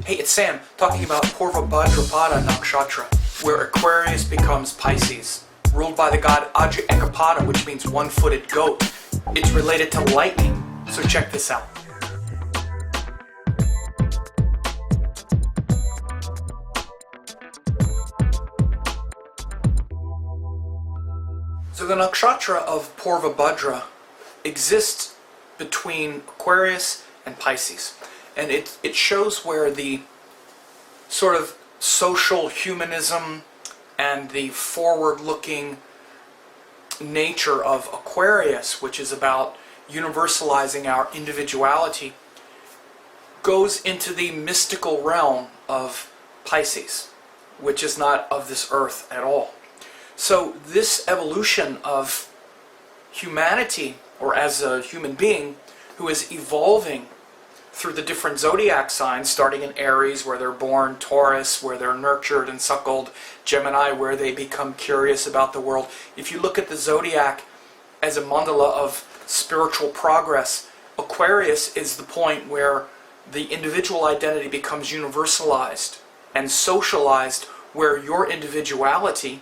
Hey, it's Sam, talking about Purva Bhadra Nakshatra, where Aquarius becomes Pisces, ruled by the god Ekapada, which means one-footed goat. It's related to lightning, so check this out. So the nakshatra of Purva Bhadra exists between Aquarius and Pisces. And it shows where the sort of social humanism and the forward-looking nature of Aquarius, which is about universalizing our individuality, goes into the mystical realm of Pisces, which is not of this earth at all. So this evolution of humanity, or as a human being who is evolving through the different zodiac signs, starting in Aries, where they're born, Taurus, where they're nurtured and suckled, Gemini, where they become curious about the world. If you look at the zodiac as a mandala of spiritual progress, Aquarius is the point where the individual identity becomes universalized and socialized, where your individuality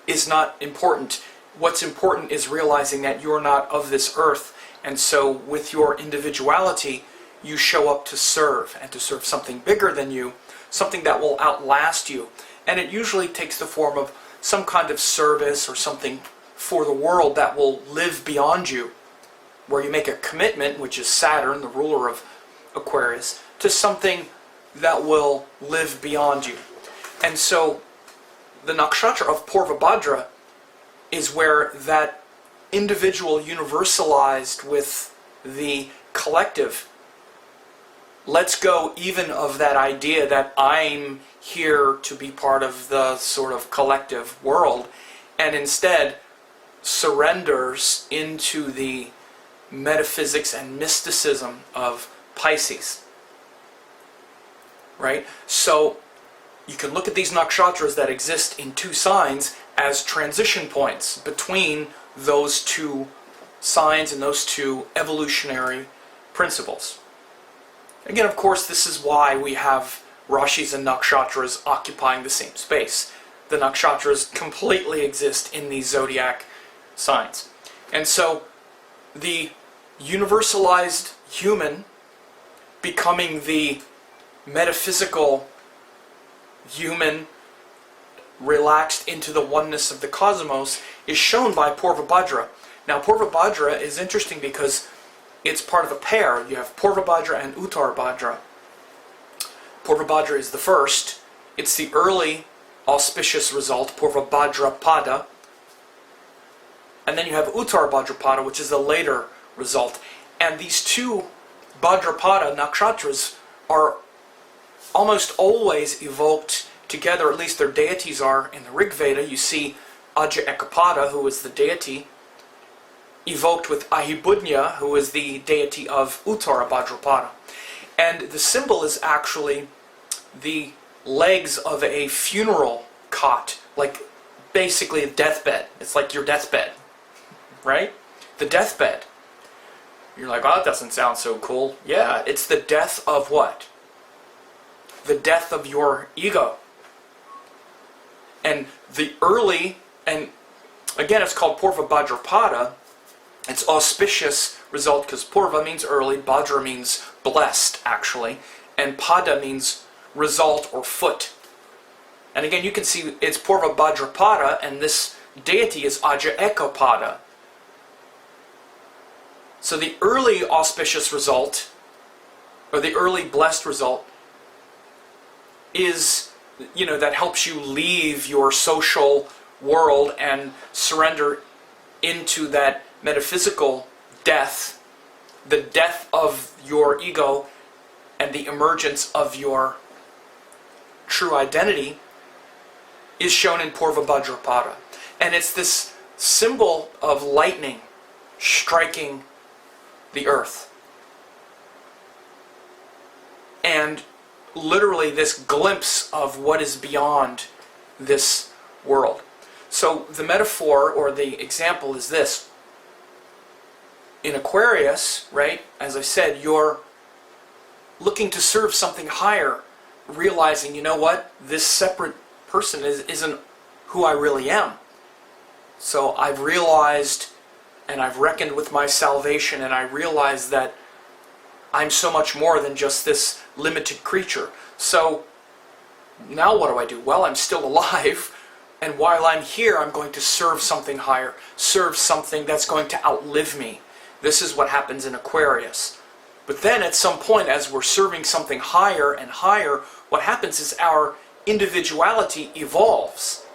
is not important. What's important is realizing that you're not of this earth. And so with your individuality, you show up to serve, and to serve something bigger than you, something that will outlast you. And it usually takes the form of some kind of service or something for the world that will live beyond you, where you make a commitment, which is Saturn, the ruler of Aquarius, to something that will live beyond you. And so the nakshatra of Purva Bhadra is where that individual universalized with the collective lets go even of that idea that I'm here to be part of the sort of collective world, and instead surrenders into the metaphysics and mysticism of Pisces. Right? So you can look at these nakshatras that exist in two signs as transition points between those two signs and those two evolutionary principles. Again, of course, this is why we have Rashis and Nakshatras occupying the same space. The Nakshatras completely exist in these zodiac signs. And so the universalized human becoming the metaphysical human relaxed into the oneness of the cosmos is shown by Purva Bhadra. Now, Purva Bhadra is interesting because it's part of a pair. You have Purva Bhadra and Uttar Bhadra. Purva Bhadra is the first. It's the early auspicious result, Purva Bhadra Pada. And then you have Uttar Bhadra Pada, which is the later result. And these two Bhadra Pada nakshatras are almost always evoked together, at least their deities are. In the Rig Veda, you see Ekapada, who is the deity, evoked with Ahibudnya, who is the deity of Uttara Bhadrapada. And the symbol is actually the legs of a funeral cot, like basically a deathbed. It's like your deathbed, right? The deathbed. You're like, oh, that doesn't sound so cool. Yeah, it's the death of what? The death of your ego. And the early, and again it's called Purva Bhadrapada, it's auspicious result because Purva means early, Bhadra means blessed actually, and Pada means result or foot. And again you can see it's Purva Bhadrapada, and this deity is Ekapada. So the early auspicious result, or the early blessed result, is, that helps you leave your social world and surrender into that metaphysical death, the death of your ego and the emergence of your true identity, is shown in Purva Bhadrapada. And it's this symbol of lightning striking the earth. And literally this glimpse of what is beyond this world. So the metaphor or the example is this. In Aquarius, right, as I said, you're looking to serve something higher, realizing, you know what, this separate person isn't who I really am. So I've realized and I've reckoned with my salvation, and I realize that I'm so much more than just this limited creature. So now what do I do? Well, I'm still alive, and while I'm here, I'm going to serve something higher, serve something that's going to outlive me. This is what happens in Aquarius. But then at some point, as we're serving something higher and higher, what happens is our individuality evolves,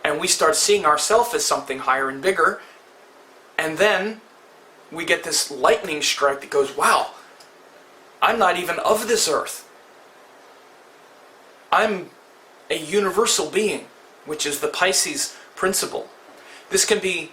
and we start seeing ourselves as something higher and bigger, and then we get this lightning strike that goes, wow, I'm not even of this earth. I'm a universal being, which is the Pisces principle. This can be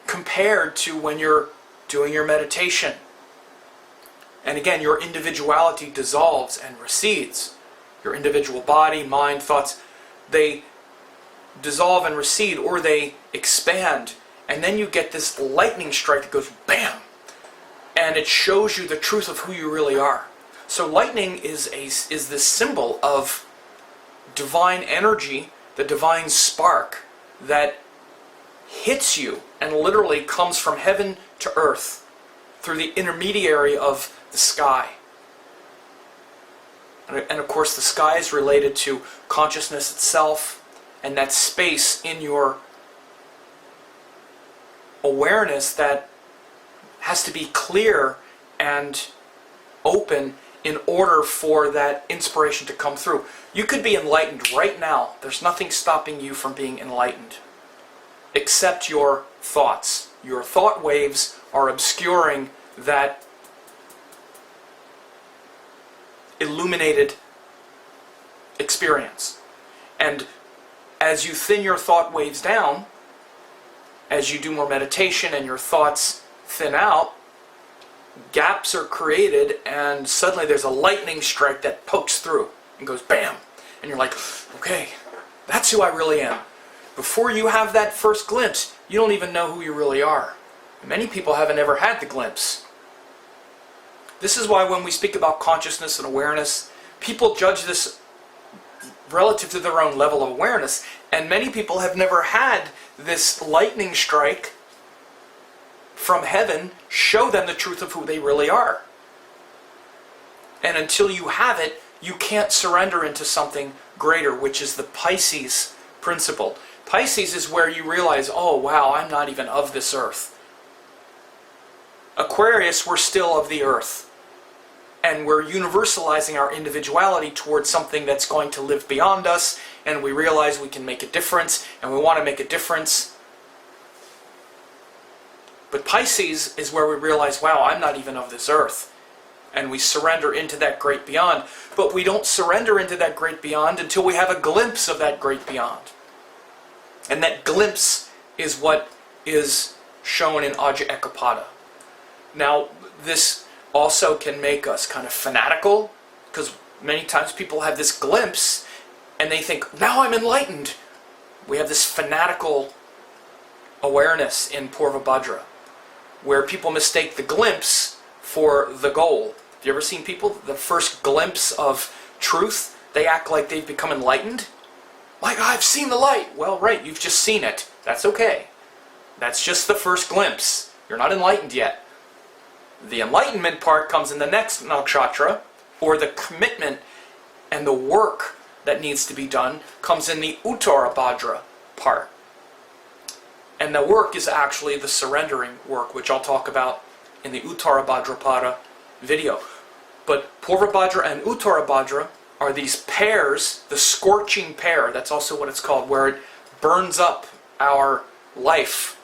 compared to when you're doing your meditation. And again, your individuality dissolves and recedes. Your individual body, mind, thoughts, they dissolve and recede, or they expand. And then you get this lightning strike that goes bam! And it shows you the truth of who you really are. So lightning is this symbol of divine energy, the divine spark that hits you and literally comes from heaven to earth through the intermediary of the sky. And of course the sky is related to consciousness itself, and that space in your awareness that has to be clear and open in order for that inspiration to come through. You could be enlightened right now. There's nothing stopping you from being enlightened, except your thoughts. Your thought waves are obscuring that illuminated experience. And as you thin your thought waves down, as you do more meditation and your thoughts thin out, gaps are created, and suddenly there's a lightning strike that pokes through and goes bam, and you're like, okay, that's who I really am. Before you have that first glimpse, you don't even know who you really are. Many people haven't ever had the glimpse. This is why when we speak about consciousness and awareness, people judge this relative to their own level of awareness, and many people have never had this lightning strike from heaven show them the truth of who they really are. And until you have it, you can't surrender into something greater, which is the Pisces principle. Pisces is where you realize, oh wow, I'm not even of this earth. Aquarius, we're still of the earth. And we're universalizing our individuality towards something that's going to live beyond us, and we realize we can make a difference, and we want to make a difference. But Pisces is where we realize, wow, I'm not even of this earth. And we surrender into that great beyond. But we don't surrender into that great beyond until we have a glimpse of that great beyond. And that glimpse is what is shown in Aja Ekapada. Now, this also can make us kind of fanatical, because many times people have this glimpse and they think, now I'm enlightened. We have this fanatical awareness in Purva Bhadra, where people mistake the glimpse for the goal. Have you ever seen people, the first glimpse of truth, they act like they've become enlightened? Like, I've seen the light. Well, right, you've just seen it. That's okay. That's just the first glimpse. You're not enlightened yet. The enlightenment part comes in the next nakshatra, or the commitment and the work that needs to be done comes in the Uttara Bhadra part. And the work is actually the surrendering work, which I'll talk about in the Uttara Bhadrapada video. But Purva Bhadra and Uttara Bhadra are these pairs, the scorching pair, that's also what it's called, where it burns up our life,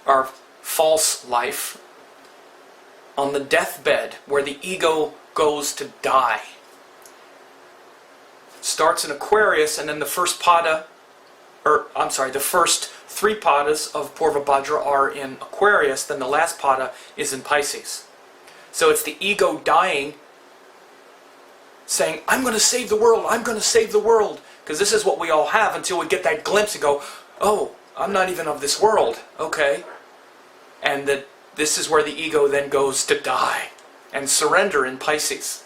our false life, on the deathbed, where the ego goes to die. Starts in Aquarius, and then the first pada, the first three padas of Purva Bhadra are in Aquarius, then the last pada is in Pisces. So it's the ego dying, saying, I'm going to save the world, I'm going to save the world. Because this is what we all have until we get that glimpse and go, oh, I'm not even of this world, okay. And the this is where the ego then goes to die and surrender in Pisces.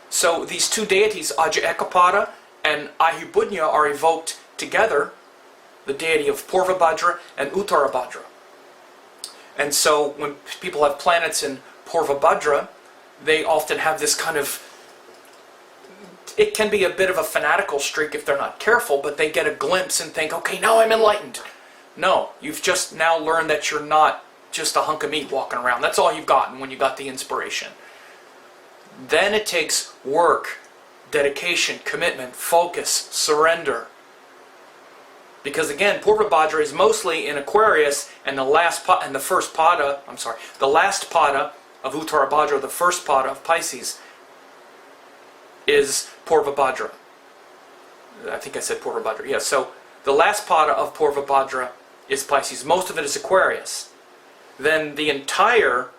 So these two deities, Aja Ekapada and Ahibudnya, are evoked together, the deity of Purva Bhadra and Uttara Bhadra. And so when people have planets in Purva Bhadra, they often have this kind of, it can be a bit of a fanatical streak if they're not careful, but they get a glimpse and think, okay, now I'm enlightened. No, you've just now learned that you're not just a hunk of meat walking around. That's all you've gotten when you got the inspiration. Then it takes work, dedication, commitment, focus, surrender. Because again, Purva Bhadra is mostly in Aquarius, and the last pada of Uttara Bhadra, the first pada of Pisces, is Purva Bhadra. I think I said Purva Bhadra. Yeah, so the last pada of Purva Bhadra is Pisces. Most of it is Aquarius. Then the entire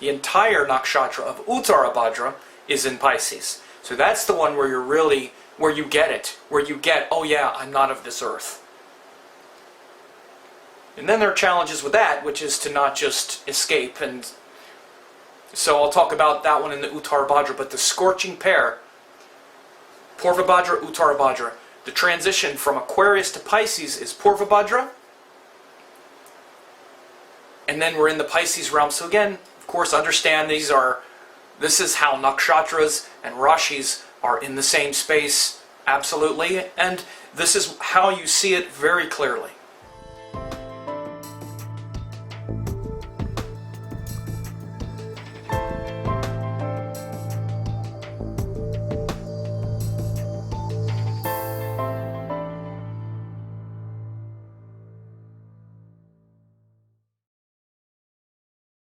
nakshatra of Uttara Bhadra is in Pisces. So that's the one where you're really, where you get it, oh yeah, I'm not of this earth. And then there are challenges with that, which is to not just escape. And so I'll talk about that one in the Uttara Bhadra. But the scorching pair, Purva Bhadra, Uttara Bhadra, the transition from Aquarius to Pisces is Purva Bhadra. And then we're in the Pisces realm. So again, of course, understand this is how nakshatras and rashis are in the same space, absolutely. And this is how you see it very clearly.